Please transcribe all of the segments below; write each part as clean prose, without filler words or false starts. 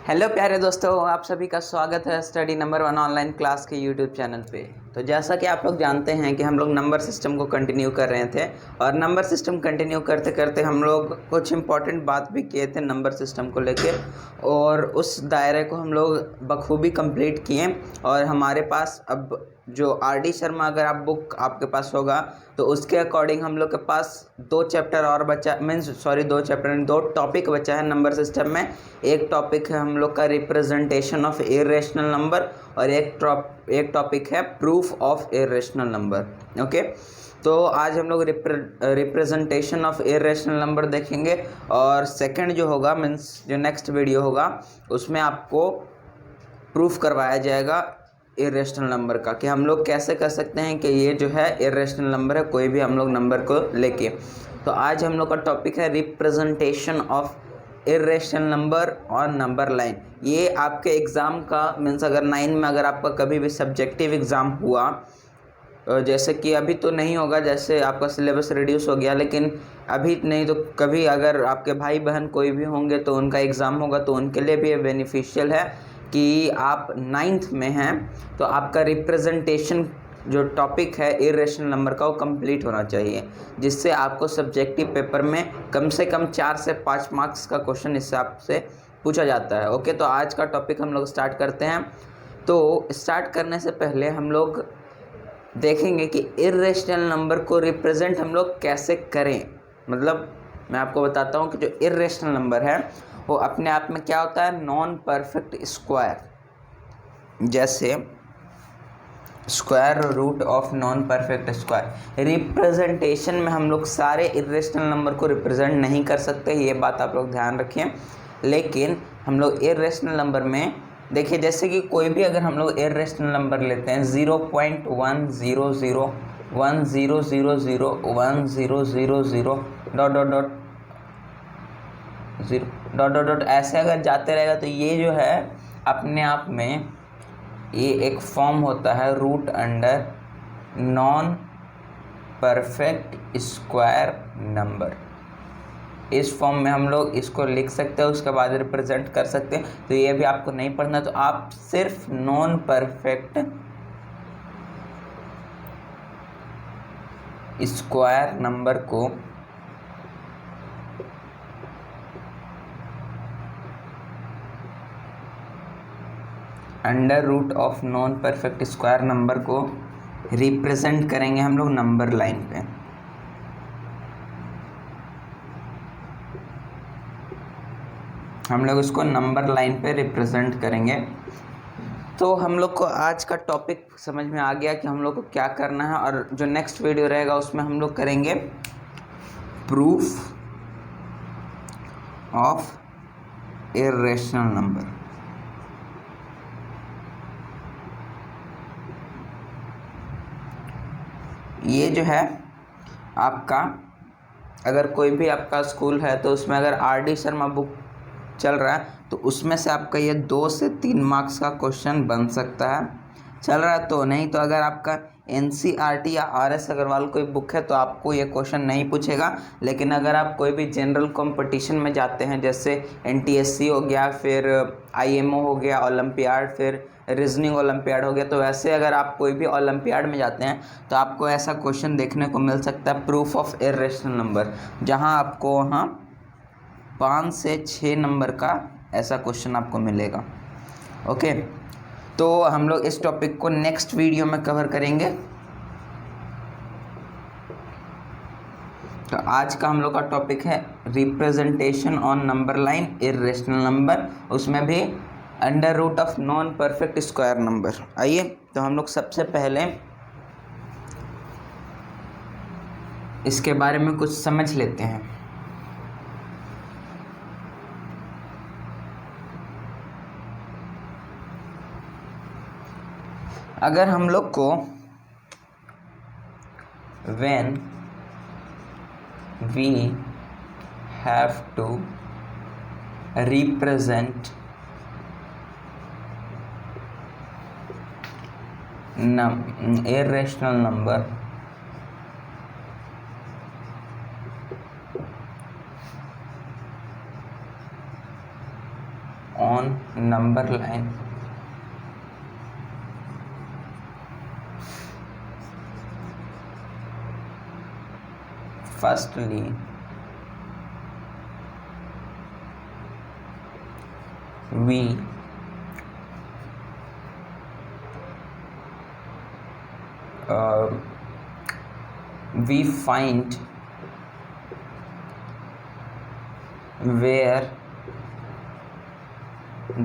Hello प्यारे दोस्तों, आप सभी का स्वागत है स्टडी नंबर 1 ऑनलाइन क्लास के यूट्यूब चैनल पे। तो जैसा कि आप लोग जानते हैं कि हम लोग नंबर सिस्टम को कंटिन्यू कर रहे थे और नंबर सिस्टम कंटिन्यू करते करते हम लोग कुछ इम्पॉर्टेंट बात भी किए थे नंबर सिस्टम को लेके, और उस दायरे को हम लोग बखूबी कंप्लीट किए। और हमारे पास अब जो आर.डी. शर्मा अगर आप बुक आपके पास होगा तो उसके अकॉर्डिंग हम लोग के पास 2 चैप्टर और बचा, दो चैप्टर 2 टॉपिक बचा है नंबर सिस्टम में। एक टॉपिक है हम लोग का रिप्रेजेंटेशन ऑफ इर्रेशनल नंबर और एक टॉपिक है proof of irrational number. Okay, तो आज हम लोग रिप्रेजेंटेशन ऑफ इर्रेशनल नंबर देखेंगे और सेकंड जो होगा जो नेक्स्ट वीडियो होगा उसमें आपको प्रूफ करवाया जाएगा इर्रेशनल नंबर का, कि हम लोग कैसे कर सकते हैं कि ये जो है इर्रेशनल नंबर है कोई भी हम लोग नंबर को लेके। तो आज हम लोग का टॉपिक है रिप्रेजेंटेशन ऑफ इर्रेशनल नंबर और नंबर लाइन। ये आपके एग्ज़ाम का अगर 9 में अगर आपका कभी भी सब्जेक्टिव एग्ज़ाम हुआ, जैसे कि अभी तो नहीं होगा, जैसे आपका सिलेबस रिड्यूस हो गया, लेकिन अभी नहीं तो कभी अगर आपके भाई बहन कोई भी होंगे तो उनका एग्ज़ाम होगा तो उनके लिए भी ये बेनिफिशियल है कि आप 9th में हैं तो आपका रिप्रेजेंटेशन जो टॉपिक है इर्रेशनल नंबर का वो कंप्लीट होना चाहिए, जिससे आपको सब्जेक्टिव पेपर में कम से कम 4 से 5 मार्क्स का क्वेश्चन इस हिसाब से पूछा जाता है। ओके, तो आज का टॉपिक हम लोग स्टार्ट करते हैं। तो स्टार्ट करने से पहले हम लोग देखेंगे कि इर्रेशनल नंबर को रिप्रेजेंट हम लोग कैसे करें। मतलब मैं आपको बताता हूँ कि जो इर्रेशनल नंबर है वो अपने आप में क्या होता है, नॉन परफेक्ट स्क्वायर, जैसे square root of non perfect square. Representation में हम लोग सारे इर्रेशनल नंबर को रिप्रेजेंट नहीं कर सकते, ये बात आप लोग ध्यान रखें। लेकिन हम लोग इर्रेशनल नंबर में देखिए, जैसे कि कोई भी अगर हम लोग इर्रेशनल नंबर लेते हैं 0.10010001000 dot dot dot 0 dot dot dot ऐसे अगर जाते रहेगा तो ये जो है अपने आप में ये एक फॉर्म होता है root under non perfect square number. इस फॉर्म में हम लोग इसको लिख सकते हैं, उसके बाद रिप्रेजेंट कर सकते हैं। तो ये भी आपको नहीं पढ़ना, तो आप सिर्फ नॉन परफेक्ट स्क्वायर नंबर को under root of non perfect square number को रिप्रेजेंट करेंगे हम लोग नंबर लाइन पे। हम लोग इसको नंबर लाइन पे रिप्रेजेंट करेंगे। तो हम लोग को आज का टॉपिक समझ में आ गया कि हम लोग को क्या करना है, और जो नेक्स्ट वीडियो रहेगा उसमें हम लोग करेंगे प्रूफ ऑफ इर्रेशनल नंबर। ये जो है आपका, अगर कोई भी आपका स्कूल है तो उसमें अगर आर.डी. शर्मा बुक चल रहा है तो उसमें से आपका ये 2 से 3 मार्क्स का क्वेश्चन बन सकता है। चल रहा है तो नहीं, तो अगर आपका एन.सी.आर.टी. या आर.एस. अग्रवाल कोई बुक है तो आपको ये क्वेश्चन नहीं पूछेगा। लेकिन अगर आप कोई भी जनरल कंपटीशन में जाते हैं, जैसे एन.टी.एस.सी. हो गया, फिर आई.एम.ओ. हो गया ओलंपियाड, फिर रीजनिंग ओलंपियाड हो गया, तो वैसे अगर आप कोई भी ओलंपियाड में जाते हैं तो आपको ऐसा क्वेश्चन देखने को मिल सकता है प्रूफ ऑफ इर्रेशनल नंबर, जहाँ आपको वहाँ 5 से 6 नंबर का ऐसा क्वेश्चन आपको मिलेगा। ओके, तो हम लोग इस टॉपिक को नेक्स्ट वीडियो में कवर करेंगे। तो आज का हम लोग का टॉपिक है representation on number line irrational number, उसमें भी under root of non perfect square number. आइए, तो हम लोग सबसे पहले इसके बारे में कुछ समझ लेते हैं। अगर हम लोग को when we have to represent irrational number on number line firstly we find where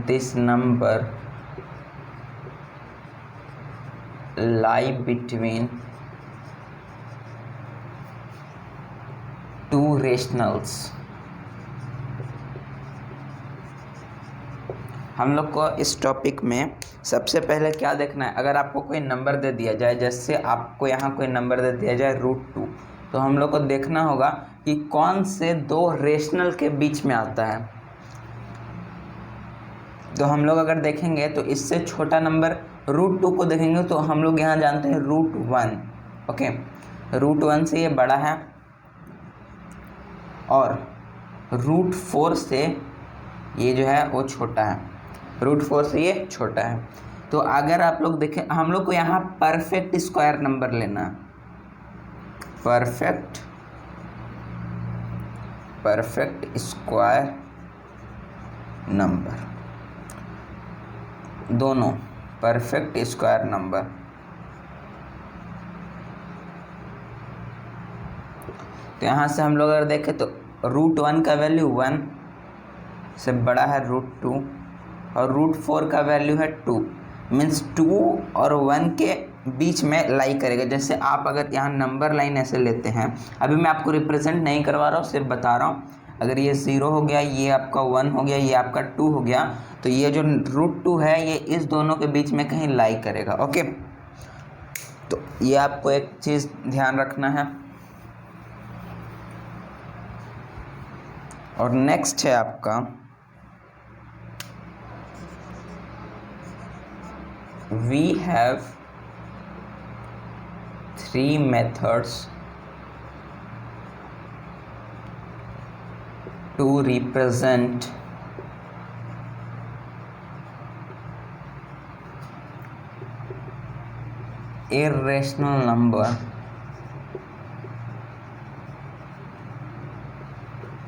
this number lie between two rationals। हम लोग को इस टॉपिक में सबसे पहले क्या देखना है, अगर आपको कोई नंबर दे दिया जाए, जैसे आपको यहाँ कोई नंबर दे दिया जाए √2, तो हम लोग को देखना होगा कि कौन से दो रेशनल के बीच में आता है। तो हम लोग अगर देखेंगे तो इससे छोटा नंबर √2 को देखेंगे तो हम लोग यहाँ जानते हैं √1, ओके। √1 से ये बड़ा है और √4 से ये जो है वो छोटा है, √4 से ये छोटा है। तो अगर आप लोग देखें, हम लोग को यहाँ परफेक्ट स्क्वायर नंबर लेना है, परफेक्ट स्क्वायर नंबर, दोनों परफेक्ट स्क्वायर नंबर। तो यहाँ से हम लोग अगर देखें तो √1 का वैल्यू 1 से बड़ा है √2 और √4 का वैल्यू है 2, मीन्स 2 और 1 के बीच में लाई करेगा। जैसे आप अगर यहाँ नंबर लाइन ऐसे लेते हैं, अभी मैं आपको रिप्रेजेंट नहीं करवा रहा हूँ, सिर्फ बता रहा हूँ। अगर ये 0 हो गया, ये आपका 1 हो गया, ये आपका 2 हो गया, तो ये जो √2 है ये इस दोनों के बीच में कहीं लाई करेगा, ओके। तो ये आपको एक चीज़ ध्यान रखना है। और नेक्स्ट है आपका we have 3 methods to represent irrational number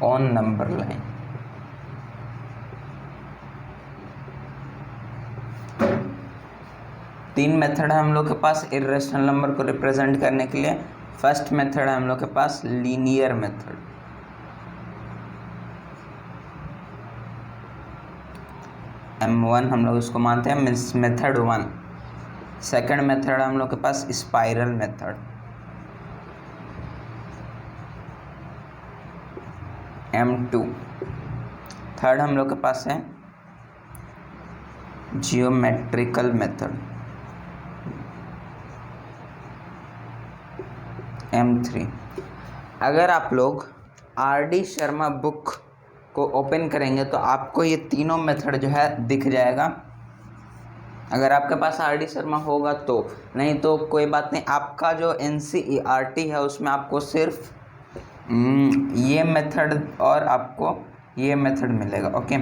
on number line। तीन मेथड है हम लोग के पास इर्रेशनल नंबर को रिप्रेजेंट करने के लिए। फर्स्ट मेथड है हम लोग के पास लीनियर मेथड, M1 हम लोग इसको मानते हैं, मीन्स मेथड 1। सेकंड मेथड है हम लोग के पास स्पाइरल मेथड, M2। थर्ड हम लोग के पास है जियोमेट्रिकल मेथड, M3। अगर आप लोग R.D. शर्मा बुक को ओपन करेंगे तो आपको ये तीनों मेथड जो है दिख जाएगा। अगर आपके पास R.D. शर्मा होगा तो, नहीं तो कोई बात नहीं, आपका जो NCERT है उसमें आपको सिर्फ ये मेथड और आपको ये मेथड मिलेगा, ओके।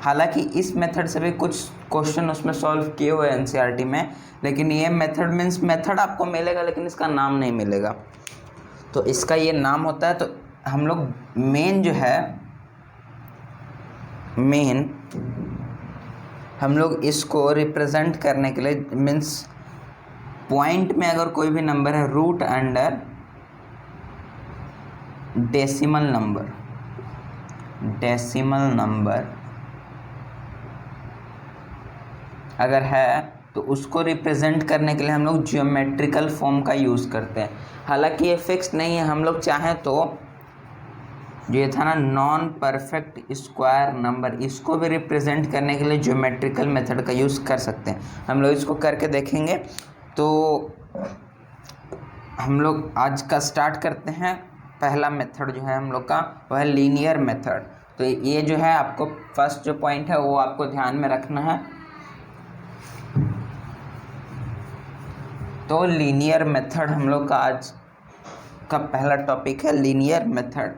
हालांकि इस मेथड से भी कुछ क्वेश्चन उसमें सॉल्व किए हुए हैं NCERT में, लेकिन ये मेथड मीन्स मेथड आपको मिलेगा लेकिन इसका नाम नहीं मिलेगा। तो इसका ये नाम होता है। तो हम लोग मेन जो है, मेन हम लोग इसको रिप्रेजेंट करने के लिए, मीन्स पॉइंट में अगर कोई भी नंबर है, रूट अंडर डेसिमल नंबर अगर है तो उसको रिप्रेजेंट करने के लिए हम लोग जियोमेट्रिकल फॉर्म का यूज़ करते हैं। हालांकि ये फिक्स नहीं है, हम लोग चाहें तो जो ये था ना नॉन परफेक्ट स्क्वायर नंबर, इसको भी रिप्रेजेंट करने के लिए ज्योमेट्रिकल मेथड का यूज़ कर सकते हैं। हम लोग इसको करके देखेंगे। तो हम लोग आज का स्टार्ट करते हैं। पहला मेथड जो है हम लोग का वह है लीनियर मेथड। तो ये जो है आपको फर्स्ट जो पॉइंट है वो आपको ध्यान में रखना है। तो लीनियर मेथड हम लोग का आज का पहला टॉपिक है, लीनियर मेथड।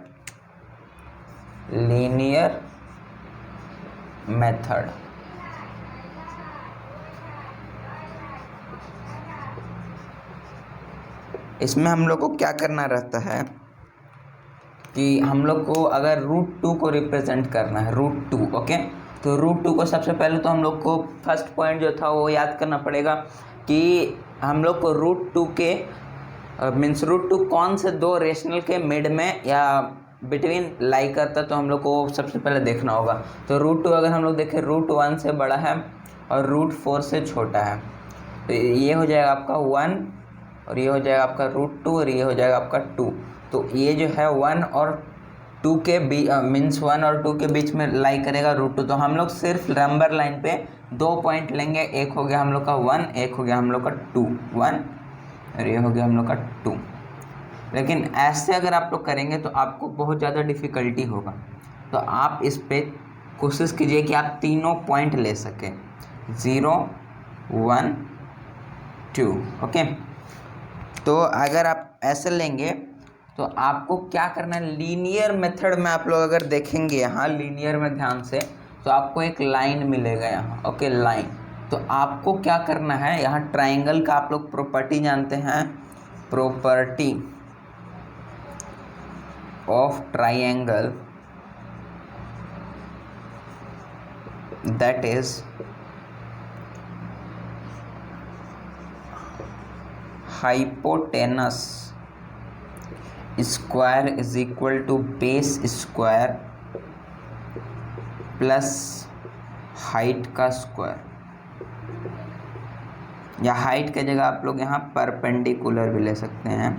Linear method. इसमें हम लोग को क्या करना रहता है कि हम लोग को अगर √2 को रिप्रेजेंट करना है, √2, ओके। तो √2 को सबसे पहले तो हम लोग को फर्स्ट पॉइंट जो था वो याद करना पड़ेगा कि हम लोग को √2 के मीन्स √2 कौन से दो रेशनल के मिड में या बिटवीन लाई करता है, तो हम लोग को सबसे पहले देखना होगा। तो √2 अगर हम लोग देखें √1 से बड़ा है और √4 से छोटा है, तो ये हो जाएगा आपका 1 और ये हो जाएगा आपका √2 और ये हो जाएगा आपका 2। तो ये जो है 1 और 2 के बीच मीन्स 1 और 2 के बीच में लाई करेगा √2। तो हम लोग सिर्फ नंबर लाइन पे 2 पॉइंट लेंगे, एक हो गया हम लोग का 1, एक हो गया हम लोग का 2, 1 और ये हो गया हम लोग का 2। लेकिन ऐसे अगर आप लोग करेंगे तो आपको बहुत ज़्यादा डिफ़िकल्टी होगा। तो आप इस पे कोशिश कीजिए कि आप तीनों पॉइंट ले सकें, 0, 1, 2, ओके। तो अगर आप ऐसे लेंगे तो आपको क्या करना है, लीनियर मेथड में आप लोग अगर देखेंगे यहाँ लीनियर में ध्यान से, तो आपको एक लाइन मिलेगा यहाँ, ओके, लाइन। तो आपको क्या करना है, यहाँ ट्राइंगल का आप लोग प्रॉपर्टी जानते हैं, property of triangle, that is hypotenuse square is equal to base square plus height का स्क्वायर, या हाइट की जगह आप लोग यहाँ परपेंडिकुलर भी ले सकते हैं।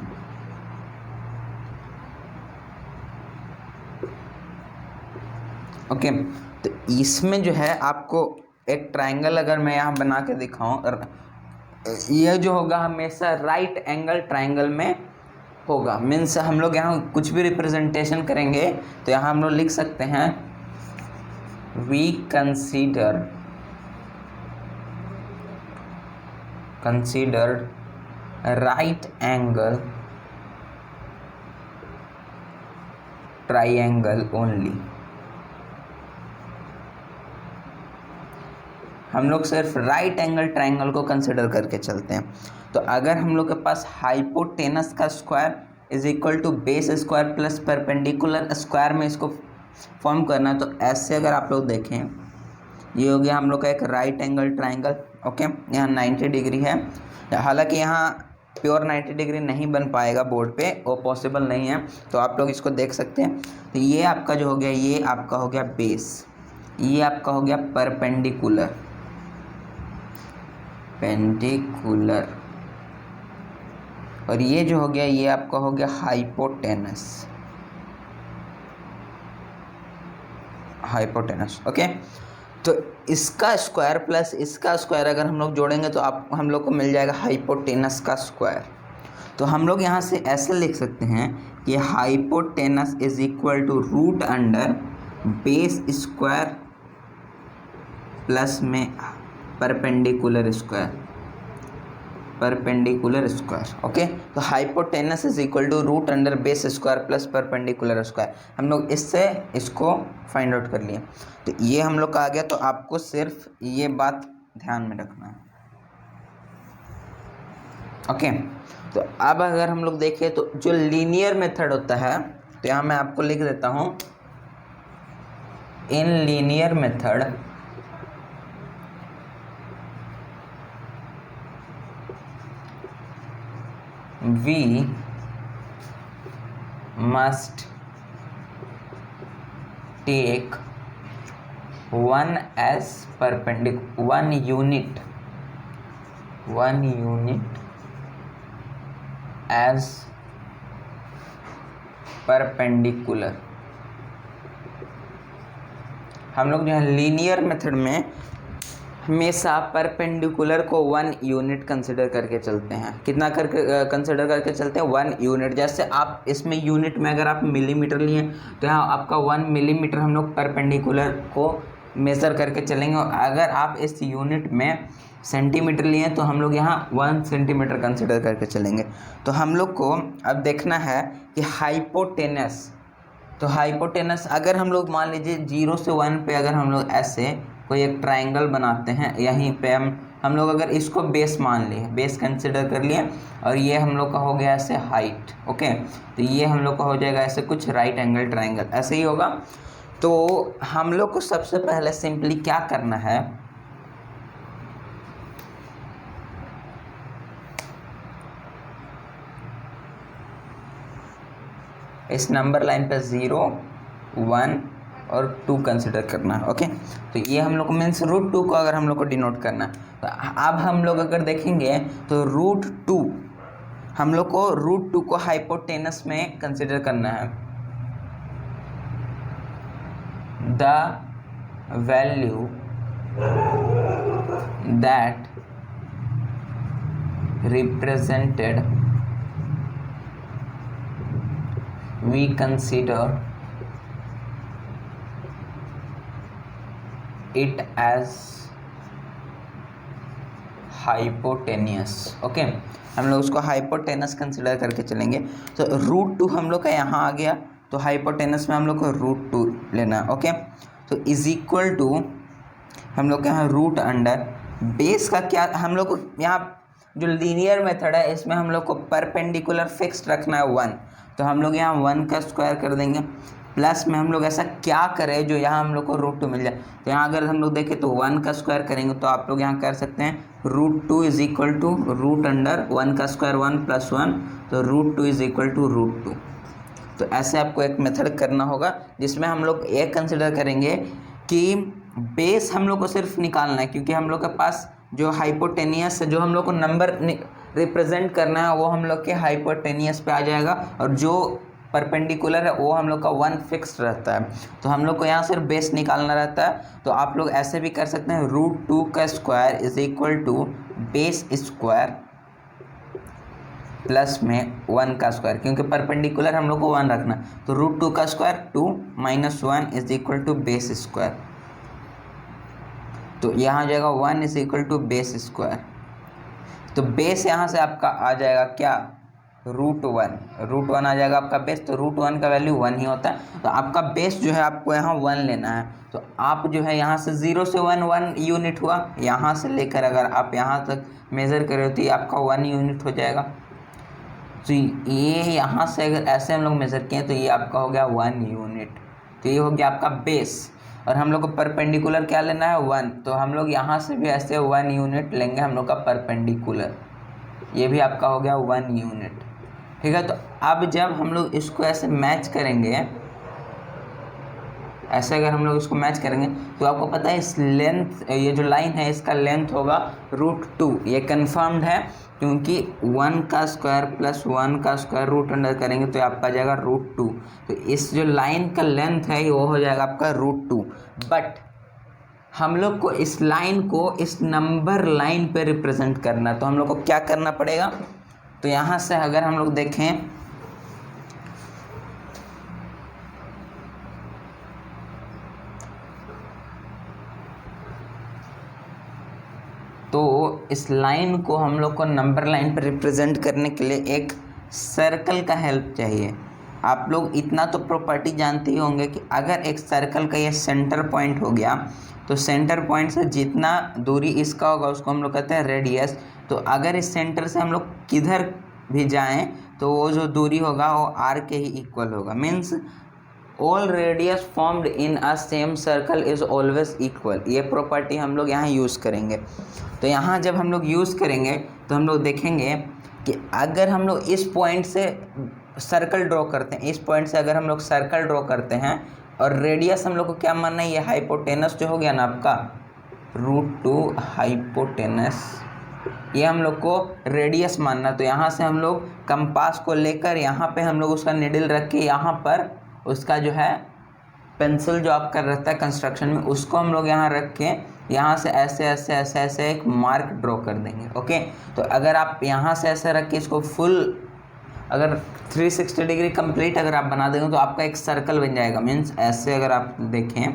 ओके, तो इसमें जो है आपको एक ट्रायंगल अगर मैं यहाँ बना के दिखाऊं, ये जो होगा हमेशा राइट एंगल ट्रायंगल में होगा। मीन्स हम लोग यहाँ कुछ भी रिप्रेजेंटेशन करेंगे तो यहाँ हम लोग लिख सकते हैं, we considered right angle triangle only. हम लोग सिर्फ राइट एंगल ट्रायंगल को कंसिडर करके चलते हैं। तो अगर हम लोग के पास हाइपोटेनस का square is equal to base square plus perpendicular square में इसको फॉर्म करना है, तो ऐसे अगर आप लोग देखें, ये हो गया हम लोग का एक राइट एंगल ट्रायंगल, ओके। यहाँ 90 डिग्री है, हालांकि यहाँ प्योर 90 डिग्री नहीं बन पाएगा बोर्ड पे, वो पॉसिबल नहीं है, तो आप लोग इसको देख सकते हैं। तो ये आपका जो हो गया, ये आपका हो गया बेस, ये आपका हो गया परपेंडिकुलर, और ये जो हो गया ये आपका हो गया हाइपोटेनस, ओके। तो इसका स्क्वायर प्लस इसका स्क्वायर अगर हम लोग जोड़ेंगे तो हम लोग को मिल जाएगा हाइपोटेनस का स्क्वायर। तो हम लोग यहाँ से ऐसे लिख सकते हैं कि hypotenuse is equal to root under base square plus में परपेंडिकुलर स्क्वायर, ओके। तो hypotenuse is equal to root under base square plus perpendicular square, हम लोग इससे इसको फाइंड आउट कर लिए। तो ये हम लोग का आ गया। तो आपको सिर्फ ये बात ध्यान में रखना है, ओके। तो अब अगर हम लोग देखें तो जो लीनियर मेथड होता है, तो यहाँ मैं आपको लिख देता हूँ, in linear method we must take one unit as perpendicular। हम लोग जो है लीनियर मेथड में हमेशा परपेंडिकुलर को 1 यूनिट कंसिडर करके चलते हैं। कितना करके कंसिडर करके चलते हैं? 1 यूनिट। जैसे आप इसमें यूनिट में अगर आप मिलीमीटर लिए तो यहाँ आपका 1 मिलीमीटर हम लोग परपेंडिकुलर को मेज़र करके चलेंगे, और अगर आप इस यूनिट में सेंटीमीटर लिए तो हम लोग यहाँ 1 सेंटीमीटर कंसिडर करके चलेंगे। तो हम लोग को अब देखना है कि हाइपोटेनस तो हाइपोटेनस अगर हम लोग मान लीजिए 0 से 1 पे अगर हम लोग ऐसे कोई एक ट्रायंगल बनाते हैं, यहीं पे हम लोग अगर इसको बेस मान लिए, बेस कंसिडर कर लिए, और ये हम लोग का हो गया ऐसे हाइट, ओके, तो ये हम लोग का हो जाएगा ऐसे कुछ राइट एंगल ट्रायंगल, ऐसे ही होगा। तो हम लोग को सबसे पहले सिंपली क्या करना है, इस नंबर लाइन पे 0, 1 और 2 कंसिडर करना है, ओके। तो ये हम लोग को मीन्स √2 को अगर हम लोग को डिनोट करना है, तो अब हम लोग अगर देखेंगे तो √2 हम लोग को √2 को हाइपोटेनस में कंसिडर करना है। The value that represented we consider it as hypotenuse, okay. हम लोग उसको हाइपोटेनस कंसिडर करके चलेंगे। तो √2 हम लोग का यहाँ आ गया, तो हाइपोटेनस में हम लोग को √2 लेना है, ओके। तो इज इक्वल टू हम लोग के यहाँ रूट अंडर बेस का क्या, हम लोग को यहाँ जो लीनियर मेथड है इसमें हम लोग को परपेंडिकुलर फिक्स्ड रखना है 1, तो हम लोग यहाँ 1 का स्क्वायर कर देंगे, प्लस में हम लोग ऐसा क्या करें जो यहाँ हम लोग को √2 मिल जाए। तो यहाँ अगर हम लोग देखें तो 1 का स्क्वायर करेंगे तो आप लोग यहाँ कर सकते हैं √2 is equal to root under 1 का स्क्वायर 1 + 1, तो √2 इज इक्वल टू √2। तो ऐसे आपको एक मेथड करना होगा जिसमें हम लोग ये कंसिडर करेंगे कि बेस हम लोग को सिर्फ निकालना है, क्योंकि हम लोग के पास जो हाइपोटेनियस जो हम लोग को नंबर रिप्रेजेंट करना है वो हम लोग के हाइपोटेनियस पे आ जाएगा, और जो परपेंडिकुलर है वो हम लोग का 1 फिक्स्ड रहता है। तो हम लोग को यहाँ सिर्फ बेस निकालना रहता है। तो आप लोग ऐसे भी कर सकते हैं √2 का square is equal to base square plus में 1 का स्क्वायर, क्योंकि परपेंडिकुलर हम लोग को 1 रखना, तो √2 का square 2 - 1 is equal to base square. तो यहाँ आ जाएगा 1 is equal to base square. तो बेस यहाँ से आपका आ जाएगा क्या, √1 आ जाएगा आपका बेस। तो √1 का वैल्यू 1 ही होता है। तो आपका बेस जो है आपको यहाँ 1 लेना है। तो आप जो है यहाँ से 0 से 1 यूनिट हुआ, यहाँ से लेकर अगर आप यहाँ तक मेज़र करें तो ये आपका 1 यूनिट हो जाएगा। तो ये यहाँ से अगर ऐसे हम लोग मेज़र किए तो ये आपका हो गया 1 यूनिट। तो ये हो गया आपका बेस, और हम लोग को परपेंडिकुलर क्या लेना है 1, तो हम लोग यहाँ से भी ऐसे 1 यूनिट लेंगे हम लोग का परपेंडिकुलर, ये भी आपका हो गया 1 यूनिट, ठीक है। तो अब जब हम लोग इसको ऐसे मैच करेंगे, ऐसे अगर हम लोग इसको मैच करेंगे तो आपको पता है इस लेंथ, ये जो लाइन है इसका लेंथ होगा √2, ये कन्फर्म्ड है, क्योंकि 1 का स्क्वायर प्लस 1 का स्क्वायर रूट अंडर करेंगे तो आपका जाएगा √2। तो इस जो लाइन का लेंथ है वो हो जाएगा आपका √2। बट हम लोग को इस लाइन को इस नंबर लाइन पे रिप्रेजेंट करना है, तो हम लोग को क्या करना पड़ेगा, तो यहाँ से अगर हम लोग देखें तो इस लाइन को हम लोग को नंबर लाइन पर रिप्रेजेंट करने के लिए एक सर्कल का हेल्प चाहिए। आप लोग इतना तो प्रॉपर्टी जानते ही होंगे कि अगर एक सर्कल का ये सेंटर पॉइंट हो गया तो सेंटर पॉइंट से जितना दूरी इसका होगा उसको हम लोग कहते हैं रेडियस। तो अगर इस सेंटर से हम लोग किधर भी जाएं तो वो जो दूरी होगा वो r के ही इक्वल होगा। Means all radius formed in a same circle is always equal. ये प्रॉपर्टी हम लोग यहाँ यूज़ करेंगे। तो यहाँ जब हम लोग यूज़ करेंगे तो हम लोग देखेंगे कि अगर हम लोग इस पॉइंट से सर्कल ड्रॉ करते हैं, इस पॉइंट से अगर हम लोग सर्कल ड्रॉ करते हैं और रेडियस हम लोग को क्या मानना है, ये हाइपोटेनस जो हो गया ना आपका √2 हाइपोटेनस, ये हम लोग को रेडियस मानना। तो यहाँ से हम लोग कंपास को लेकर यहाँ पे हम लोग उसका निडल रख के यहाँ पर उसका जो है पेंसिल जो आपका रहता है कंस्ट्रक्शन में उसको हम लोग यहाँ रख के यहाँ से ऐसे ऐसे ऐसे ऐसे एक मार्क ड्रॉ कर देंगे। ओके, तो अगर आप यहाँ से ऐसे रख के इसको फुल अगर 360 डिग्री कंप्लीट अगर आप बना देंगे तो आपका एक सर्कल बन जाएगा। मीन्स ऐसे अगर आप देखें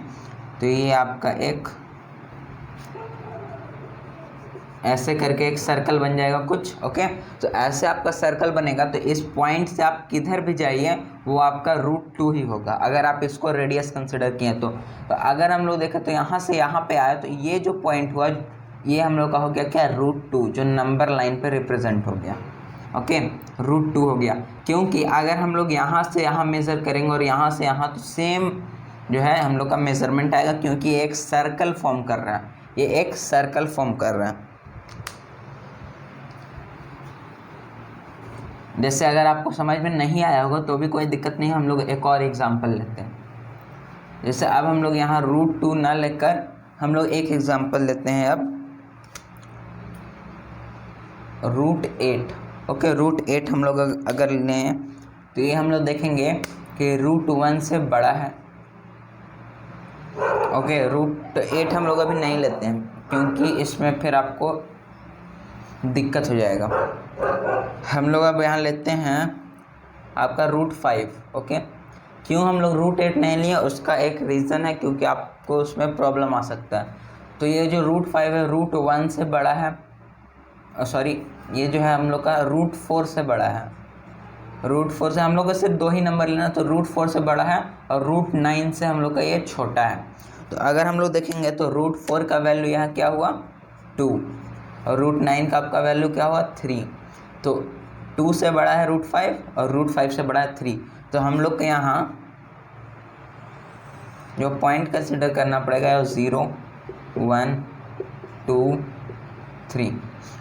तो ये आपका एक ऐसे करके एक सर्कल बन जाएगा कुछ। ओके, तो ऐसे आपका सर्कल बनेगा, तो इस पॉइंट से आप किधर भी जाइए वो आपका √2 ही होगा, अगर आप इसको रेडियस कंसिडर किए तो अगर हम लोग देखें तो यहाँ से यहाँ पे आया, तो ये जो पॉइंट हुआ ये हम लोग का हो गया क्या, √2, जो नंबर लाइन पे रिप्रेजेंट हो गया। ओके, √2 हो गया, क्योंकि अगर हम लोग यहाँ से यहाँ मेज़र करेंगे और यहाँ से यहाँ, तो सेम जो है हम लोग का मेज़रमेंट आएगा, क्योंकि ये एक सर्कल फॉर्म कर रहा है, ये एक सर्कल फॉर्म कर रहा है। जैसे अगर आपको समझ में नहीं आया होगा तो भी कोई दिक्कत नहीं, हम लोग एक और एग्जांपल लेते हैं। जैसे अब हम लोग यहाँ √2 ना लेकर हम लोग एक एग्जांपल लेते हैं अब √8। ओके, √8 हम लोग अगर लें तो ये हम लोग देखेंगे कि √1 से बड़ा है। ओके, √8 हम लोग अभी नहीं लेते हैं, क्योंकि इसमें फिर आपको दिक्कत हो जाएगा। हम लोग अब यहाँ लेते हैं आपका √5। ओके, क्यों हम लोग √8 नहीं लिए, उसका एक रीज़न है, क्योंकि आपको उसमें प्रॉब्लम आ सकता है। तो ये जो √5 है √1 से बड़ा है, सॉरी ये जो है हम लोग का √4 से बड़ा है। √4 से हम लोग को सिर्फ 2 ही नंबर लेना, तो √4 से बड़ा है और √9 से हम लोग का ये छोटा है। तो अगर हम लोग देखेंगे तो √4 का वैल्यू यहाँ क्या हुआ, 2, और √9 का आपका वैल्यू क्या हुआ, 3। तो 2 से बड़ा है √5 और √5 से बड़ा है 3। तो हम लोग के यहाँ जो पॉइंट कंसिडर करना पड़ेगा 0, 1, 2, 3।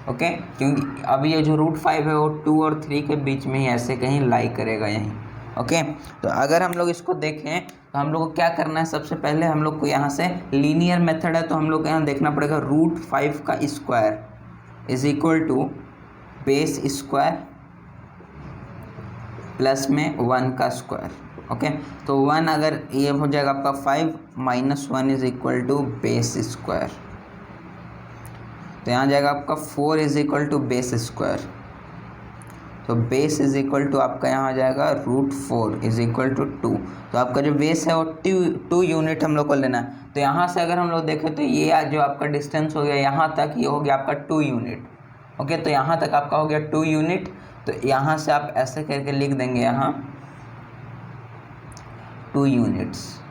ओके, क्योंकि अभी ये जो √5 है वो 2 और 3 के बीच में ही ऐसे कहीं लाई करेगा यहीं। ओके, तो अगर हम लोग इसको देखें तो हम लोग को क्या करना है, सबसे पहले हम लोग को यहाँ से लीनियर मेथड है, तो हम लोग को यहाँ देखना पड़ेगा √5 का square is equal to base square plus में 1 का स्क्वायर। ओके, तो 1 अगर ये हो जाएगा आपका 5 minus 1 is equal to base square, तो यहाँ जाएगा आपका 4 is equal to base square, तो बेस इज इक्वल टू आपका यहाँ आ जाएगा √4 इज इक्वल टू 2। तो आपका जो बेस है वो 2 यूनिट हम लोग को लेना है। तो यहाँ से अगर हम लोग देखें तो ये जो आपका डिस्टेंस हो गया यहाँ तक, ये हो गया आपका 2 यूनिट। ओके, तो यहाँ तक आपका हो गया 2 यूनिट। तो यहाँ से आप ऐसे करके लिख देंगे यहाँ 2 यूनिट्स।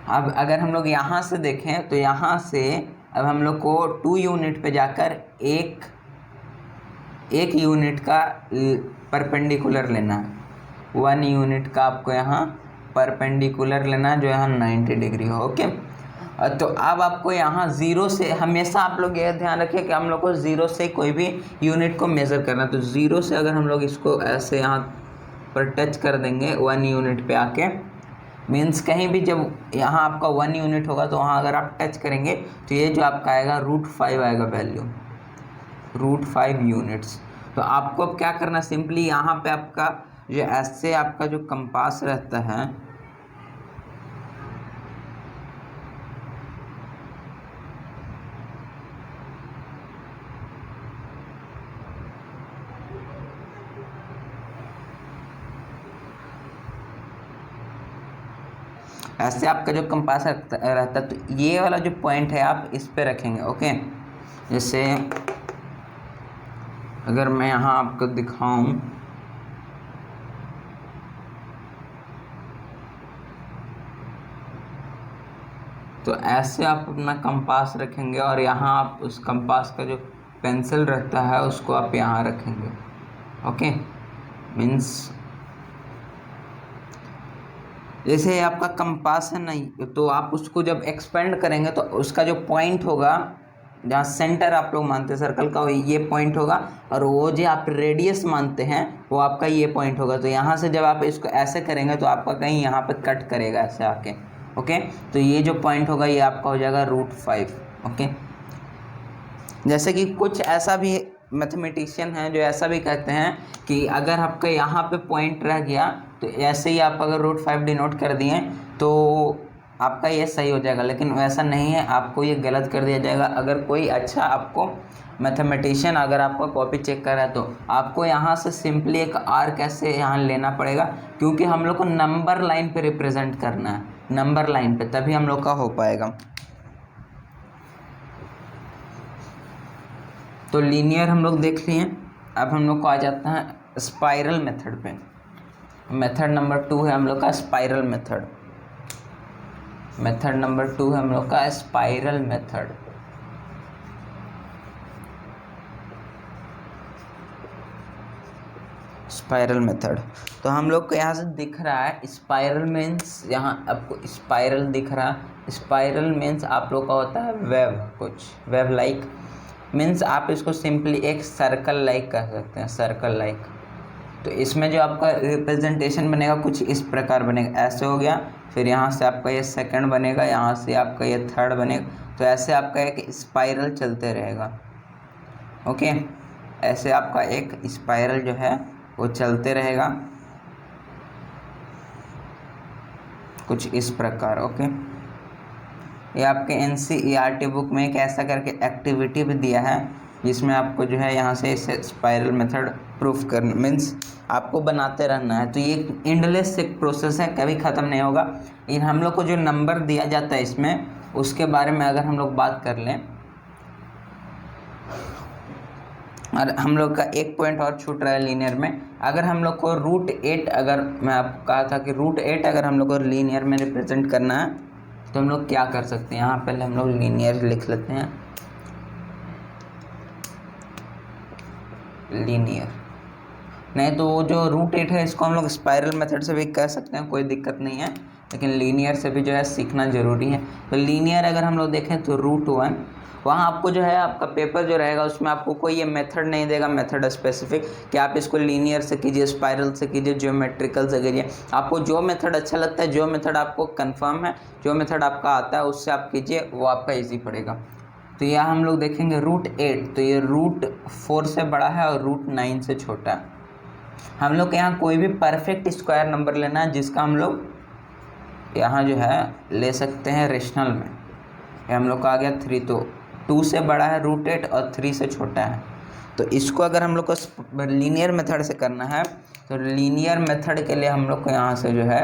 अब अगर हम लोग यहाँ से देखें तो यहाँ से अब हम लोग को 2 यूनिट पे जाकर एक यूनिट का परपेंडिकुलर लेना है। 1 यूनिट का आपको यहाँ परपेंडिकुलर लेना है जो यहाँ 90 डिग्री हो। ओके, तो अब आपको यहाँ 0 से, हमेशा आप लोग ये ध्यान रखिए कि हम लोग को 0 से कोई भी यूनिट को मेज़र करना है। तो 0 से अगर हम लोग इसको ऐसे यहाँ पर टच कर देंगे 1 यूनिट पे आके, मीन्स कहीं भी जब यहाँ आपका 1 यूनिट होगा तो वहाँ अगर आप टच करेंगे तो ये जो आपका आएगा √5 आएगा वैल्यू, √5 यूनिट्स। तो आपको अब क्या करना, सिंपली यहाँ पे आपका जो ऐसे आपका जो कंपास रहता है, ऐसे आपका जो कंपास रहता है, तो ये वाला जो पॉइंट है आप इस पे रखेंगे। ओके, जैसे अगर मैं यहाँ आपको दिखाऊं तो ऐसे आप अपना कंपास रखेंगे और यहाँ आप उस कंपास का जो पेंसिल रहता है उसको आप यहाँ रखेंगे। ओके, मीन्स जैसे आपका कंपास है नहीं, तो आप उसको जब एक्सपेंड करेंगे तो उसका जो पॉइंट होगा, जहाँ सेंटर आप लोग मानते हैं सर्कल का, वो ये पॉइंट होगा, और वो जो आप रेडियस मानते हैं वो आपका ये पॉइंट होगा। तो यहाँ से जब आप इसको ऐसे करेंगे तो आपका कहीं यहाँ पे कट करेगा ऐसे आके। ओके, तो ये जो पॉइंट होगा ये आपका हो जाएगा √5। ओके, जैसे कि कुछ ऐसा भी मैथमेटिशियन है जो ऐसा भी कहते हैं कि अगर आपका यहाँ पे पॉइंट रह गया तो ऐसे ही आप अगर √5 डिनोट कर दिए तो आपका ये सही हो जाएगा, लेकिन वैसा नहीं है, आपको ये गलत कर दिया जाएगा। अगर कोई अच्छा आपको मैथमेटिशियन अगर आपका कॉपी चेक कर रहा है तो आपको यहाँ से सिंपली एक आर्क ऐसे यहाँ लेना पड़ेगा, क्योंकि हम लोग को नंबर लाइन पे रिप्रेजेंट करना है, नंबर लाइन पे, तभी हम लोग का हो पाएगा। तो लीनियर हम लोग देख लिए। अब हम लोग को आ जाता है स्पाइरल मेथड पे। मेथड नंबर 2 है हम लोग का स्पाइरल मेथड। मेथड नंबर 2 है हम लोग का स्पाइरल मेथड। स्पाइरल मेथड तो हम लोग को यहाँ से दिख रहा है स्पाइरल मीन्स, यहाँ आपको स्पाइरल दिख रहा। स्पाइरल मीन्स आप लोग का होता है वेव, कुछ वेव लाइक मीन्स आप इसको सिंपली एक सर्कल लाइक कह सकते हैं, सर्कल लाइक। तो इसमें जो आपका रिप्रेजेंटेशन बनेगा कुछ इस प्रकार बनेगा, ऐसे हो गया, फिर यहाँ से आपका ये सेकंड बनेगा, यहाँ से आपका ये थर्ड बनेगा। तो ऐसे आपका एक स्पाइरल चलते रहेगा। ओके, ऐसे आपका एक स्पाइरल जो है वो चलते रहेगा कुछ इस प्रकार। ओके, ये आपके NCERT बुक में एक ऐसा करके एक्टिविटी भी दिया है जिसमें आपको जो है यहाँ से इसे स्पाइरल मेथड प्रूफ करना मीन्स आपको बनाते रहना है। तो ये एंडलेस एक प्रोसेस है, कभी ख़त्म नहीं होगा। इन हम लोग को जो नंबर दिया जाता है इसमें, उसके बारे में अगर हम लोग बात कर लें, और हम लोग का एक पॉइंट और छूट रहा है लीनियर में। अगर हम लोग को √8, अगर मैं आपको कहा था कि √8 अगर हम लोग को लीनियर में रिप्रेजेंट करना है तो हम लोग क्या कर सकते हैं, यहाँ पहले हम लोग लीनियर लिख लेते हैं। लीनियर नहीं तो वो जो √8 है इसको हम लोग स्पाइरल मेथड से भी कह सकते हैं, कोई दिक्कत नहीं है, लेकिन लीनियर से भी जो है सीखना ज़रूरी है। तो लीनियर अगर हम लोग देखें तो √1, वहाँ आपको जो है आपका पेपर जो रहेगा उसमें आपको कोई ये मेथड नहीं देगा, मेथड स्पेसिफिक, कि आप इसको लीनियर से कीजिए, स्पाइरल से कीजिए, ज्योमेट्रिकल से कीजिए। आपको जो मेथड अच्छा लगता है, जो मेथड आपको कंफर्म है, जो मेथड आपका आता है उससे आप कीजिए, वो आपका ईजी पड़ेगा। तो यहाँ हम लोग देखेंगे √8, तो ये √4 से बड़ा है और √9 से छोटा है। हम लोग के यहाँ कोई भी परफेक्ट स्क्वायर नंबर लेना है जिसका हम लोग यहाँ जो है ले सकते हैं रेशनल में। ये हम लोग का आ गया 3, तो 2 से बड़ा है √8 और 3 से छोटा है। तो इसको अगर हम लोग को लीनियर मेथड से करना है तो लीनियर मेथड के लिए हम लोग को यहाँ से जो है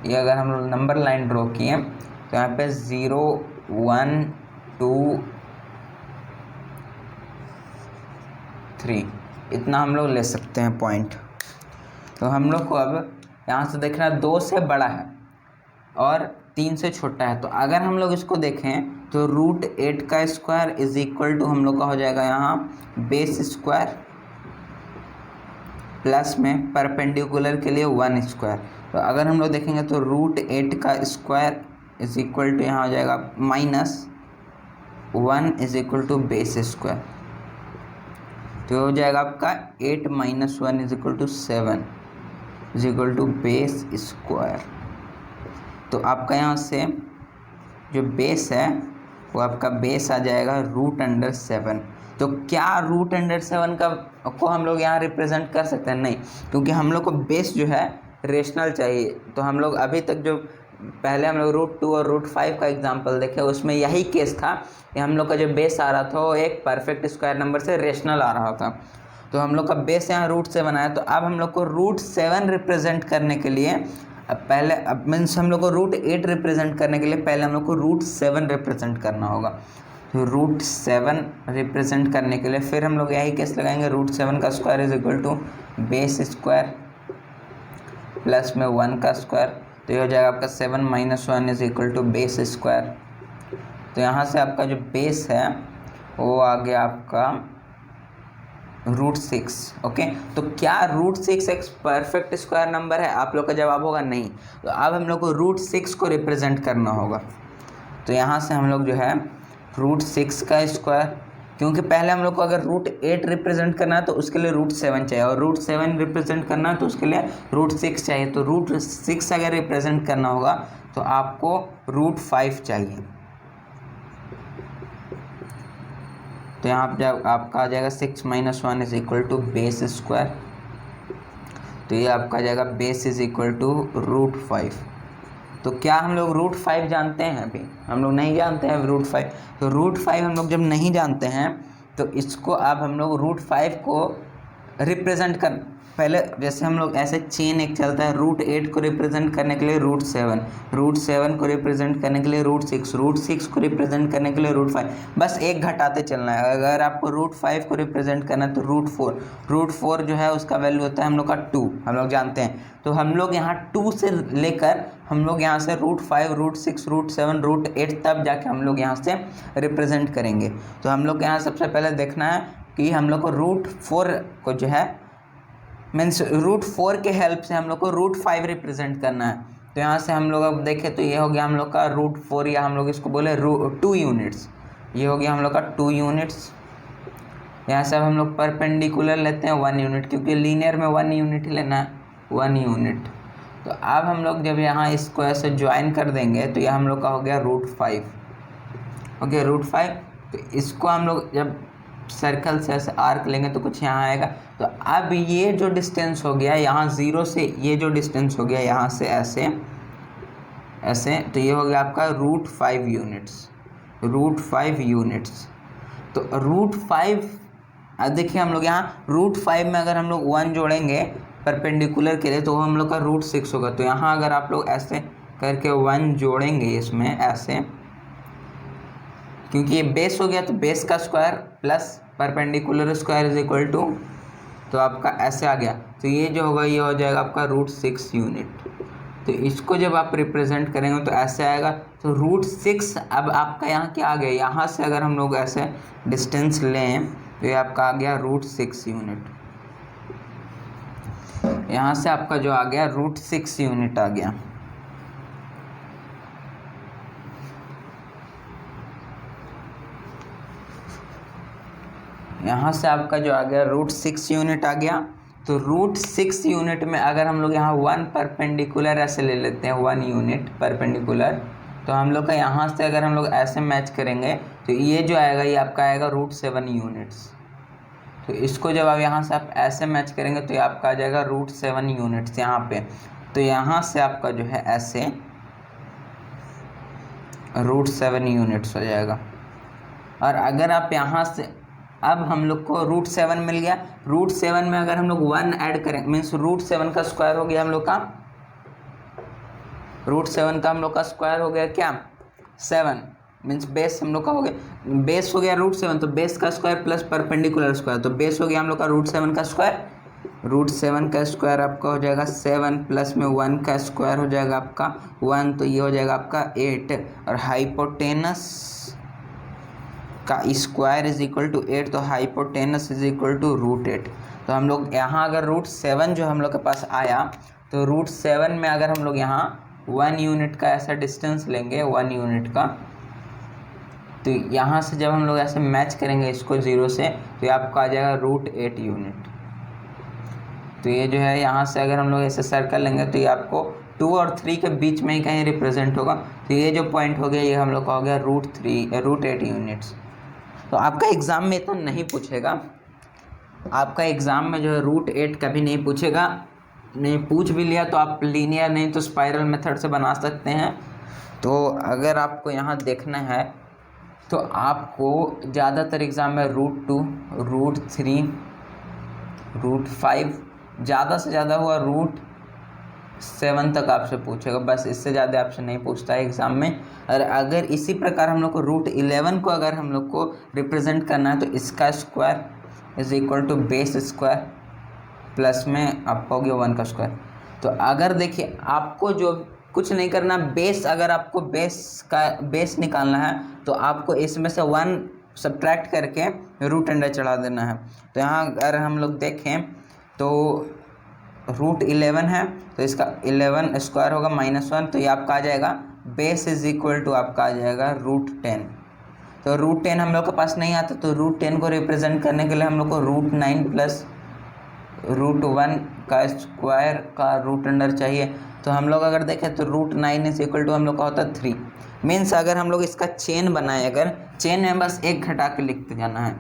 ये अगर हम लोग नंबर लाइन ड्रॉ किए तो यहाँ पे 0, 1, 2, 3 इतना हम लोग ले सकते हैं पॉइंट। तो हम लोग को अब यहाँ से देखना 2 से बड़ा है और 3 से छोटा है। तो अगर हम लोग इसको देखें तो √8 का स्क्वायर इज इक्वल टू हम लोग का हो जाएगा यहाँ बेस स्क्वायर प्लस में परपेंडिकुलर के लिए 1 स्क्वायर। तो अगर हम लोग देखेंगे तो √8 का स्क्वायर इज इक्वल टू यहाँ हो जाएगा -1 is equal to base square. तो हो जाएगा आपका 8 - 1 is equal to 7 is equal to base square. तो आपका यहाँ से जो बेस है वो आपका बेस आ जाएगा √7। तो क्या √7 का को हम लोग यहाँ रिप्रेजेंट कर सकते हैं? नहीं, क्योंकि हम लोग को बेस जो है रेशनल चाहिए। तो हम लोग अभी तक जो पहले हम लोग √2 और √5 का एग्जांपल देखे उसमें यही केस था कि हम लोग का जो बेस आ रहा था वो एक परफेक्ट स्क्वायर नंबर से रेशनल आ रहा था। तो हम लोग का बेस यहाँ √7 आया। तो अब हम लोग को √7 रिप्रेजेंट करने के लिए अब मीन्स हम लोग को √8 रिप्रेजेंट करने के लिए पहले हम लोग को √7 रिप्रेजेंट करना होगा। तो √7 रिप्रेजेंट करने के लिए फिर हम लोग यही केस लगाएंगे, √7 का square is equal to base square plus में 1 का स्क्वायर। तो ये हो जाएगा आपका 7 - 1 is equal to base square. तो यहाँ से आपका जो बेस है वो आ गया आपका √6। ओके, तो क्या √6 एक परफेक्ट स्क्वायर नंबर है? आप लोग का जवाब होगा नहीं। तो अब हम लोग को √6 को रिप्रेजेंट करना होगा। तो यहाँ से हम लोग जो है √6 का स्क्वायर, क्योंकि पहले हम लोग को अगर √8 रिप्रेजेंट करना है तो उसके लिए √7 चाहिए, और √7 रिप्रेजेंट करना है तो उसके लिए √6 चाहिए। तो √6 अगर रिप्रेजेंट करना होगा तो आपको √5 चाहिए। तो यहाँ पर जब आपका आ जाएगा 6 - 1 is equal to base square. तो ये आपका आ जाएगा बेस इज इक्वल टू √5। तो क्या हम लोग √5 जानते हैं? अभी हम लोग नहीं जानते हैं √5। तो √5 हम लोग जब नहीं जानते हैं तो इसको अब हम लोग √5 को रिप्रेजेंट कर, पहले जैसे हम लोग ऐसे चेन एक चलता है, √8 को रिप्रेजेंट करने के लिए √7, √7 को रिप्रेजेंट करने के लिए √6, √6 को रिप्रेजेंट करने के लिए √5, बस एक घटाते चलना है। अगर आपको √5 को रिप्रेजेंट करना है तो √4, √4 जो है उसका वैल्यू होता है हम लोग का 2, हम लोग जानते हैं। तो हम लोग यहाँ 2 से लेकर हम लोग यहाँ से √5, √6, √7, √8 तब जाके हम लोग यहाँ से रिप्रेजेंट करेंगे। तो हम लोग यहाँ सबसे पहले देखना है कि हम लोग को √4 को जो है मीन्स √4 के हेल्प से हम लोग को √5 रिप्रेजेंट करना है। तो यहाँ से हम लोग अब देखें तो ये हो गया हम लोग का √4, या हम लोग इसको बोले 2 यूनिट्स, ये हो गया हम लोग का 2 यूनिट्स। यहाँ से अब हम लोग परपेंडिकुलर लेते हैं 1 यूनिट, क्योंकि लीनियर में 1 यूनिट ही लेना है, 1 यूनिट। तो अब हम लोग जब यहाँ इसको ऐसे ज्वाइन कर देंगे तो ये हम लोग का हो गया √5, ओके √5। तो इसको हम लोग जब सर्कल से ऐसे आर्क लेंगे तो कुछ यहाँ आएगा। तो अब ये जो डिस्टेंस हो गया यहाँ 0 से, ये जो डिस्टेंस हो गया यहाँ से ऐसे ऐसे, तो ये हो गया आपका √5 यूनिट्स, √5 यूनिट्स। तो √5, अब देखिए हम लोग यहाँ √5 में अगर हम लोग 1 जोड़ेंगे परपेंडिकुलर के लिए तो हम लोग का √6 होगा। तो यहाँ अगर आप लोग ऐसे करके 1 जोड़ेंगे इसमें ऐसे, क्योंकि ये बेस हो गया तो बेस का square plus perpendicular square is equal to, तो आपका ऐसे आ गया। तो ये जो होगा ये हो जाएगा आपका √6 यूनिट। तो इसको जब आप रिप्रेजेंट करेंगे तो ऐसे आएगा। तो √6 अब आपका यहाँ क्या आ गया, यहाँ से अगर हम लोग ऐसे डिस्टेंस लें तो ये आपका आ गया √6 यूनिट। यहाँ से आपका जो आ गया √6 यूनिट आ गया। यहाँ से आपका जो आ गया √6 यूनिट आ गया। तो √6 यूनिट में अगर हम लोग यहाँ 1 परपेंडिकुलर ऐसे ले लेते हैं, 1 यूनिट परपेंडिकुलर, तो हम लोग का यहाँ से अगर हम लोग ऐसे मैच करेंगे तो ये जो आएगा ये आपका आएगा √7 यूनिट्स। तो इसको जब आप यहाँ से आप ऐसे मैच करेंगे तो ये आपका आ जाएगा √7 यूनिट्स यहाँ पे। तो यहाँ से आपका जो है ऐसे √7 यूनिट्स हो जाएगा। और अगर आप यहाँ से अब हम लोग को √7 मिल गया, √7 में अगर हम लोग 1 ऐड करें मीन्स √7 का स्क्वायर हो गया हम लोग का, √7 का हम लोग का स्क्वायर हो गया क्या 7, मीन्स बेस हम लोग का हो गया, बेस हो गया √7, तो बेस का स्क्वायर प्लस परपेंडिकुलर स्क्वायर, तो बेस हो गया हम लोग का √7 का स्क्वायर, √7 का स्क्वायर आपका हो जाएगा 7 प्लस में 1 का स्क्वायर हो जाएगा आपका 1, तो ये हो जाएगा आपका 8, और हाइपोटेनस का स्क्वायर इज इक्वल टू 8, तो हाइपोटेनस इज इक्वल टू √8। तो हम लोग यहाँ अगर √7 जो हम लोग के पास आया, तो √7 में अगर हम लोग यहाँ 1 यूनिट का ऐसा डिस्टेंस लेंगे 1 यूनिट का, तो यहाँ से जब हम लोग ऐसे मैच करेंगे इसको 0 से, तो ये आपका आ जाएगा √8 यूनिट। तो ये जो है यहाँ से अगर हम लोग ऐसे सर्कल लेंगे तो ये आपको 2 और 3 के बीच में ही कहीं रिप्रेजेंट होगा। तो ये जो पॉइंट हो गया ये हम लोग का हो गया √8 यूनिट्स। तो आपका एग्ज़ाम में इतना नहीं पूछेगा, आपका एग्ज़ाम में जो है √8 कभी नहीं पूछेगा, नहीं पूछ भी लिया तो आप लीनियर नहीं तो स्पाइरल मेथड से बना सकते हैं। तो अगर आपको यहाँ देखना है तो आपको ज़्यादातर एग्ज़ाम में √2, √3, √5, ज़्यादा से ज़्यादा हुआ √7 तक आपसे पूछेगा, बस इससे ज़्यादा आपसे नहीं पूछता है एग्ज़ाम में। और अगर इसी प्रकार हम लोग को √11 को अगर हम लोग को रिप्रेजेंट करना है तो इसका square is equal to base square plus में आपका हो गया 1 का स्क्वायर। तो अगर देखिए आपको जो कुछ नहीं करना, बेस अगर आपको बेस निकालना है तो आपको इसमें से 1 सब्ट्रैक्ट करके √अंडर चढ़ा देना है। तो यहाँ अगर हम लोग देखें तो √11 है तो इसका 11 स्क्वायर होगा -1, तो ये आपका आ जाएगा बेस इज इक्वल टू आपका आ जाएगा √10। तो √10 हम लोग के पास नहीं आता, तो √10 को रिप्रेजेंट करने के लिए हम लोग को √9 प्लस √1 का स्क्वायर का √अंडर चाहिए। तो हम लोग अगर देखें तो √9 इज इक्वल टू हम लोग का होता है 3। मीन्स अगर हम लोग इसका चेन बनाए, अगर चेन में बस एक घटा के लिखते जाना है,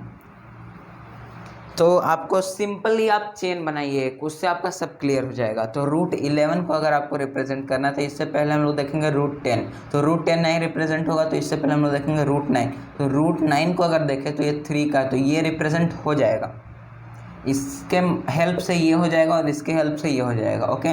तो आपको सिंपली आप चेन बनाइए, उससे आपका सब क्लियर हो जाएगा। तो √11 को अगर आपको रिप्रेजेंट करना था, इससे पहले हम लोग देखेंगे √10, तो √10 नहीं रिप्रेजेंट होगा, तो इससे पहले हम लोग देखेंगे √9, तो √9 को अगर देखें तो ये 3 का, तो ये रिप्रेजेंट हो जाएगा। इसके हेल्प से ये हो जाएगा और इसके हेल्प से ये हो जाएगा। ओके,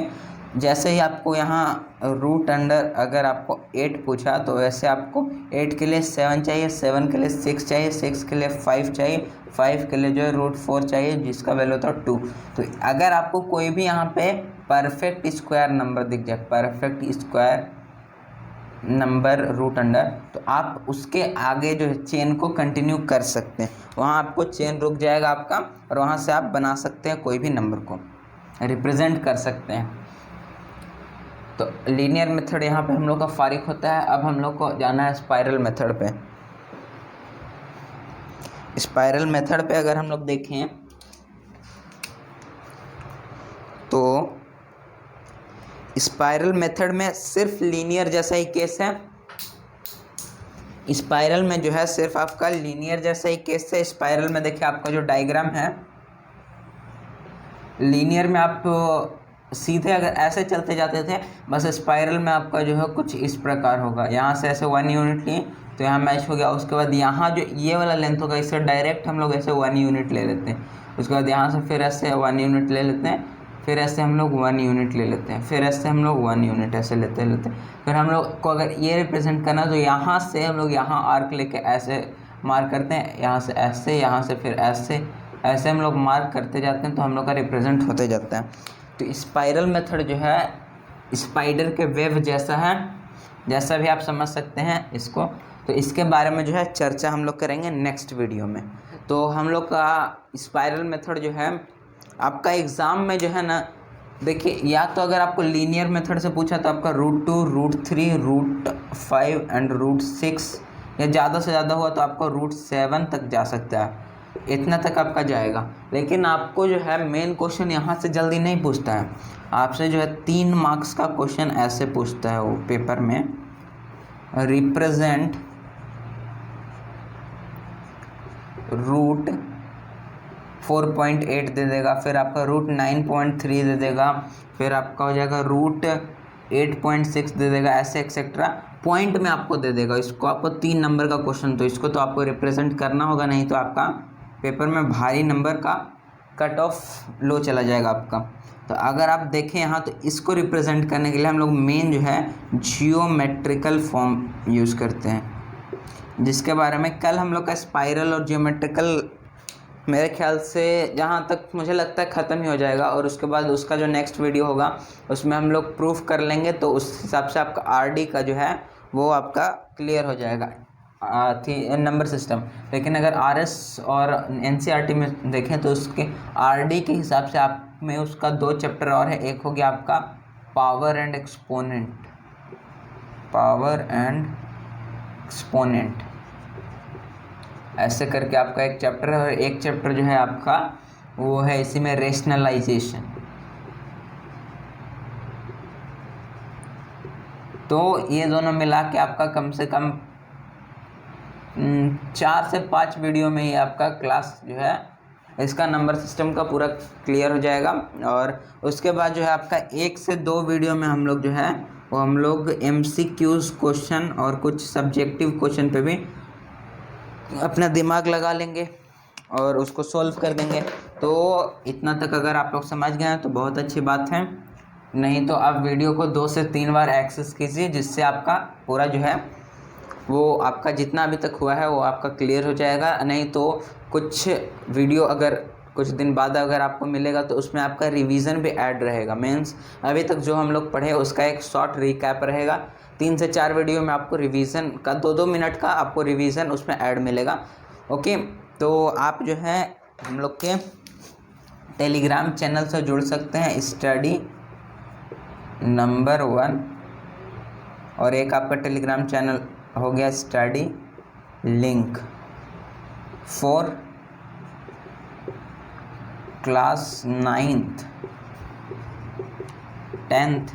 जैसे ही आपको यहाँ रूट अंडर अगर आपको 8 पूछा तो वैसे आपको 8 के लिए 7 चाहिए, 7 के लिए 6 चाहिए, 6 के लिए 5 चाहिए, 5 के लिए जो है √4 चाहिए जिसका वैल्यू होता है 2। तो अगर आपको कोई भी यहाँ पे परफेक्ट स्क्वायर नंबर दिख जाए, perfect square number root under, तो आप उसके आगे जो है चेन को कंटिन्यू कर सकते हैं। वहाँ आपको चेन रुक जाएगा आपका और वहाँ से आप बना सकते हैं, कोई भी नंबर को रिप्रेजेंट कर सकते हैं। तो लीनियर मेथड यहाँ पे हम लोग का फारिग होता है। अब हम लोग को जाना है स्पाइरल मेथड पे। स्पाइरल मेथड पे अगर हम लोग देखें तो स्पाइरल मेथड में सिर्फ लीनियर जैसा ही केस है। स्पाइरल में जो है सिर्फ आपका लीनियर जैसा ही केस है। स्पाइरल में देखिए आपका जो डायग्राम है, लीनियर में आप सीधे अगर ऐसे चलते जाते थे, बस स्पाइरल में आपका जो है कुछ इस प्रकार होगा। यहाँ से ऐसे 1 यूनिट लिए तो यहाँ मैच हो गया। उसके बाद यहाँ जो ये वाला लेंथ होगा इससे डायरेक्ट हम लोग ऐसे 1 यूनिट ले लेते हैं। उसके बाद यहाँ से फिर ऐसे 1 यूनिट ले लेते हैं, फिर ऐसे हम लोग 1 यूनिट ले लेते हैं, फिर ऐसे हम लोग 1 यूनिट ऐसे लेते हैं। फिर हम लोग को अगर ये रिप्रेजेंट करना तो यहाँ से हम लोग यहाँ आर्क लेके ऐसे मार्क करते हैं, यहाँ से ऐसे, यहाँ से फिर ऐसे, ऐसे हम लोग मार्क करते जाते हैं तो हम लोग का रिप्रेजेंट होते जाता है। तो स्पाइरल मेथड जो है स्पाइडर के वेब जैसा है, जैसा भी आप समझ सकते हैं इसको। तो इसके बारे में जो है चर्चा हम लोग करेंगे नेक्स्ट वीडियो में। तो हम लोग का स्पाइरल मेथड जो है आपका एग्ज़ाम में जो है ना, देखिए या तो अगर आपको लीनियर मेथड से पूछा तो आपका √2, √3, √5 एंड √6, या ज़्यादा से ज़्यादा हुआ तो आपका √7 तक जा सकता है, इतना तक आपका जाएगा। लेकिन आपको जो है मेन क्वेश्चन यहाँ से जल्दी नहीं पूछता है, आपसे जो है 3 मार्क्स का क्वेश्चन ऐसे पूछता है वो पेपर में। रिप्रेजेंट √4.8 दे देगा, फिर आपका √9.3 दे देगा, फिर आपका हो जाएगा √8.6 दे देगा, ऐसे एक्सेट्रा पॉइंट में आपको दे देगा। इसको आपको 3 नंबर का क्वेश्चन, तो इसको तो आपको रिप्रेजेंट करना होगा, नहीं तो आपका पेपर में भारी नंबर का कट ऑफ लो चला जाएगा आपका। तो अगर आप देखें यहाँ तो इसको रिप्रेजेंट करने के लिए हम लोग मेन जो है जियोमेट्रिकल फॉर्म यूज़ करते हैं, जिसके बारे में कल हम लोग का स्पाइरल और जियोमेट्रिकल मेरे ख्याल से जहाँ तक मुझे लगता है ख़त्म ही हो जाएगा। और उसके बाद उसका जो नेक्स्ट वीडियो होगा उसमें हम लोग प्रूफ कर लेंगे, तो उस हिसाब से आपका आरडी का जो है वो आपका क्लियर हो जाएगा नंबर सिस्टम। लेकिन अगर आरएस और एनसीईआरटी में देखें तो उसके आरडी के हिसाब से आप में उसका 2 चैप्टर और है। एक हो गया आपका power and exponent, power and exponent, ऐसे करके आपका एक चैप्टर है। और एक चैप्टर जो है आपका वो है इसी में रेशनलाइजेशन। तो ये दोनों मिला के आपका कम से कम 4 से 5 वीडियो में ही आपका क्लास जो है इसका नंबर सिस्टम का पूरा क्लियर हो जाएगा। और उसके बाद जो है आपका 1 से 2 वीडियो में हम लोग जो है वो हम लोग MCQs क्वेश्चन और कुछ सब्जेक्टिव क्वेश्चन पे भी अपना दिमाग लगा लेंगे और उसको सॉल्व कर देंगे। तो इतना तक अगर आप लोग समझ गए हैं तो बहुत अच्छी बात है, नहीं तो आप वीडियो को 2 से 3 बार एक्सेस कीजिए, जिससे आपका पूरा जो है वो आपका जितना अभी तक हुआ है वो आपका क्लियर हो जाएगा। नहीं तो कुछ वीडियो अगर कुछ दिन बाद अगर आपको मिलेगा तो उसमें आपका रिवीजन भी ऐड रहेगा। मीन्स अभी तक जो हम लोग पढ़े उसका एक शॉर्ट रिकैप रहेगा। 3 से 4 वीडियो में आपको रिवीजन का 2-2 मिनट का आपको रिवीजन उसमें ऐड मिलेगा। ओके, तो आप जो है हम लोग के टेलीग्राम चैनल से जुड़ सकते हैं, स्टडी नंबर 1, और एक आपका टेलीग्राम चैनल हो गया study link for class 9th 10th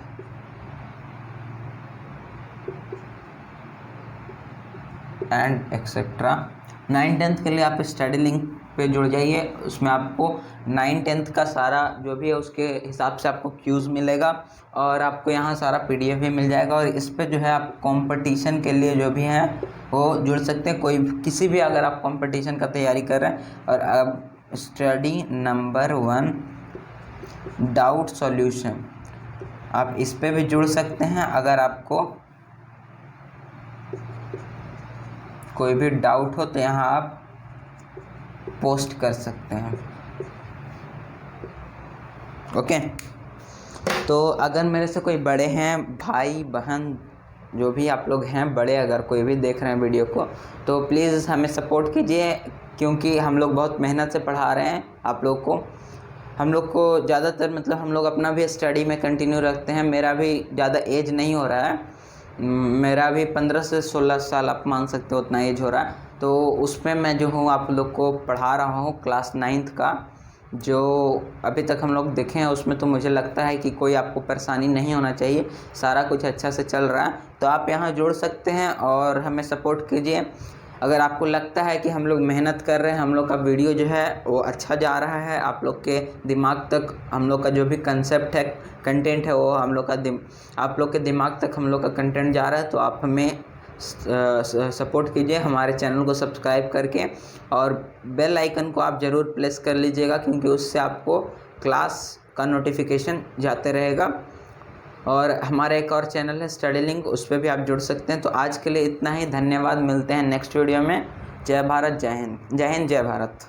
and etcetera. 9th-10th के लिए आप स्टडी लिंक पे जुड़ जाइए, उसमें आपको 9th-10th का सारा जो भी है उसके हिसाब से आपको क्यूज़ मिलेगा और आपको यहाँ सारा PDF भी मिल जाएगा। और इस पे जो है आप कंपटीशन के लिए जो भी हैं वो जुड़ सकते हैं। कोई किसी भी अगर आप कंपटीशन का तैयारी कर रहे हैं और अब स्टडी नंबर 1 डाउट सॉल्यूशन, आप इस पे भी जुड़ सकते हैं। अगर आपको कोई भी डाउट हो तो यहाँ आप पोस्ट कर सकते हैं। ओके, तो अगर मेरे से कोई बड़े हैं, भाई बहन जो भी आप लोग हैं बड़े, अगर कोई भी देख रहे हैं वीडियो को, तो प्लीज़ हमें सपोर्ट कीजिए, क्योंकि हम लोग बहुत मेहनत से पढ़ा रहे हैं आप लोग को। हम लोग को ज़्यादातर मतलब हम लोग अपना भी स्टडी में कंटिन्यू रखते हैं। मेरा भी ज़्यादा एज नहीं हो रहा है, मेरा भी 15 से 16 साल आप मान सकते हो, उतना एज हो रहा है। तो उसमें मैं जो हूँ आप लोग को पढ़ा रहा हूँ क्लास 9th का, जो अभी तक हम लोग देखे हैं उसमें तो मुझे लगता है कि कोई आपको परेशानी नहीं होना चाहिए, सारा कुछ अच्छा से चल रहा है। तो आप यहाँ जुड़ सकते हैं और हमें सपोर्ट कीजिए। अगर आपको लगता है कि हम लोग मेहनत कर रहे हैं, हम लोग का वीडियो जो है वो अच्छा जा रहा है, आप लोग के दिमाग तक हम लोग का जो भी कंसेप्ट है, कंटेंट है, वो हम लोग का आप लोग के दिमाग तक हम लोग का कंटेंट जा रहा है, तो आप हमें सपोर्ट कीजिए हमारे चैनल को सब्सक्राइब करके, और बेल आइकन को आप ज़रूर प्रेस कर लीजिएगा, क्योंकि उससे आपको क्लास का नोटिफिकेशन जाते रहेगा। और हमारा एक और चैनल है स्टडी लिंक, उस पर भी आप जुड़ सकते हैं। तो आज के लिए इतना ही, धन्यवाद, मिलते हैं नेक्स्ट वीडियो में। जय भारत, जय हिंद, जय हिंद, जय भारत।